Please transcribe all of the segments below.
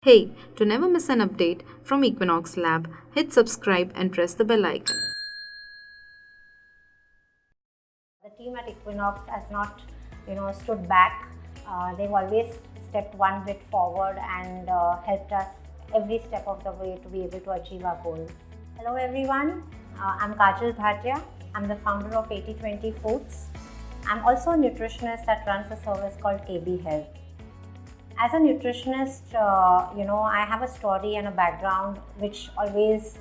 Hey, to never miss an update from Equinox Lab, hit subscribe and press the bell icon. The team at Equinox has not, stood back. They've always stepped one bit forward and helped us every step of the way to be able to achieve our goals. Hello everyone, I'm Kajal Bhatia. I'm the founder of Eighty20 Foods. I'm also a nutritionist that runs a service called KB Health. As a nutritionist, I have a story and a background which always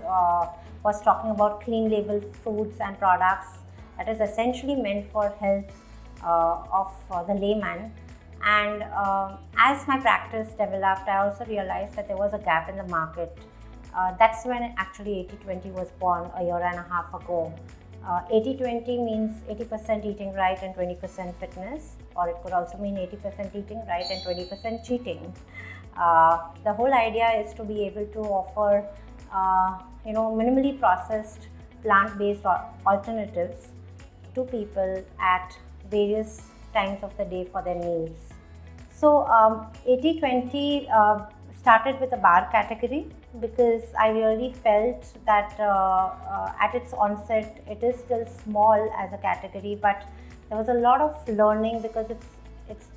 was talking about clean label foods and products that is essentially meant for health of the layman. And as my practice developed, I also realized that there was a gap in the market. That's when actually Eighty20 was born a year and a half ago. 80-20 means 80% eating right and 20% fitness, or it could also mean 80% eating right and 20% cheating. The whole idea is to be able to offer minimally processed plant-based alternatives to people at various times of the day for their meals. So 80-20 started with the bar category because I really felt that at its onset it is still small as a category, but there was a lot of learning because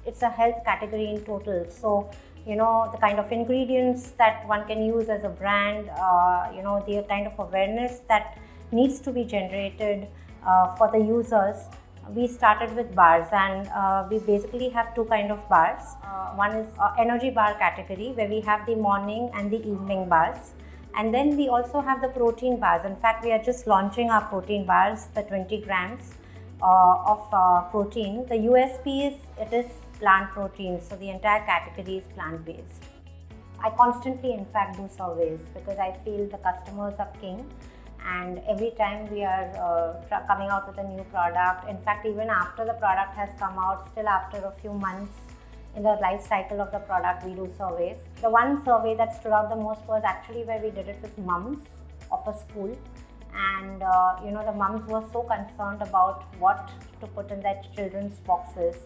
it's a health category in total. So the kind of ingredients that one can use as a brand, the kind of awareness that needs to be generated for the users. We started with bars, and we basically have two kind of bars. One is energy bar category, where we have the morning and the evening bars, and then we also have the protein bars. In fact, we are just launching our protein bars, the 20 grams of protein. The USP is it is plant protein, so the entire category is plant-based. I constantly, in fact, do surveys because I feel the customers are king. And every time we are coming out with a new product, in fact, even after the product has come out, still after a few months in the life cycle of the product, we do surveys. The one survey that stood out the most was actually where we did it with mums of a school. And the mums were so concerned about what to put in their children's boxes.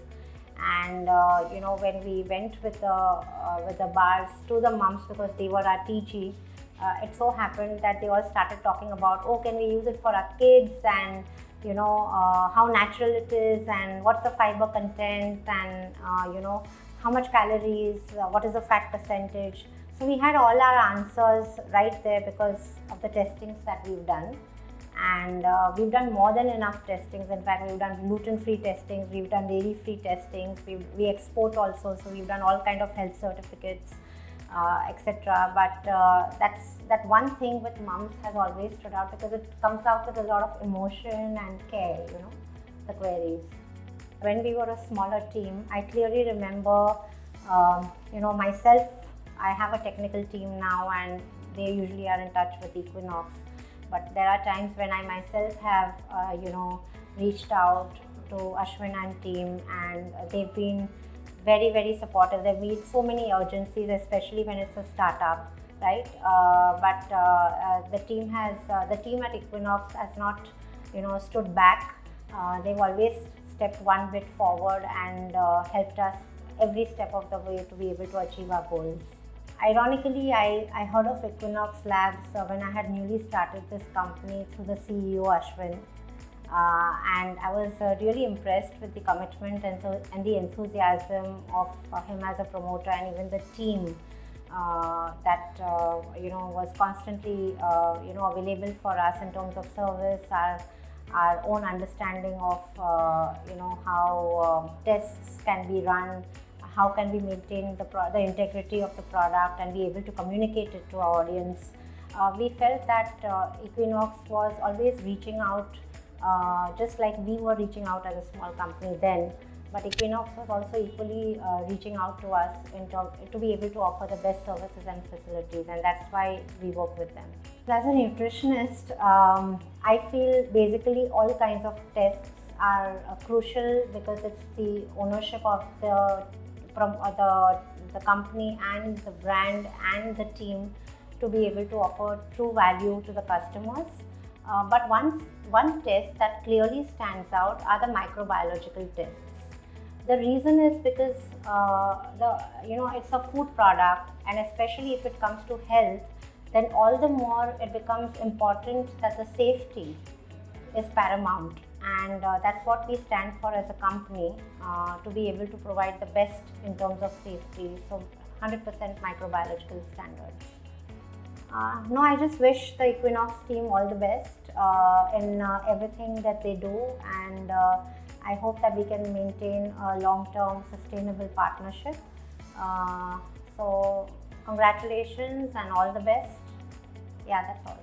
And when we went with the bars to the mums, because they were our TG, it so happened that they all started talking about, oh, can we use it for our kids, and how natural it is, and what's the fiber content, and how much calories, what is the fat percentage. So we had all our answers right there because of the testings that we've done. And we've done more than enough testings. In fact, we've done gluten-free testings, we've done dairy-free testings, we export also, so we've done all kind of health certificates, etc. But that one thing with mums has always stood out because it comes out with a lot of emotion and care, the queries. When we were a smaller team, I clearly remember, myself, I have a technical team now and they usually are in touch with Equinox. But there are times when I myself have, reached out to Ashwin and team, and they've been very, very supportive. They meet so many urgencies, especially when it's a startup, right? The team at Equinox has not, stood back. They've always stepped one bit forward and helped us every step of the way to be able to achieve our goals. Ironically, I heard of Equinox Labs when I had newly started this company through the CEO Ashwin. And I was really impressed with the commitment and the enthusiasm of him as a promoter, and even the team that was constantly available for us in terms of service, our own understanding of how tests can be run, how can we maintain the integrity of the product and be able to communicate it to our audience. We felt that Equinox was always reaching out, just like we were reaching out as a small company then, but Equinox was also equally reaching out to us to be able to offer the best services and facilities, and that's why we work with them. As a nutritionist, I feel basically all kinds of tests are crucial because it's the ownership of the company and the brand and the team to be able to offer true value to the customers. But one test that clearly stands out are the microbiological tests. The reason is because it's a food product, and especially if it comes to health, then all the more it becomes important that the safety is paramount, and that's what we stand for as a company, to be able to provide the best in terms of safety. So 100% microbiological standards. No, I just wish the Equinox team all the best in everything that they do, and I hope that we can maintain a long-term sustainable partnership. So congratulations and all the best. Yeah, that's all.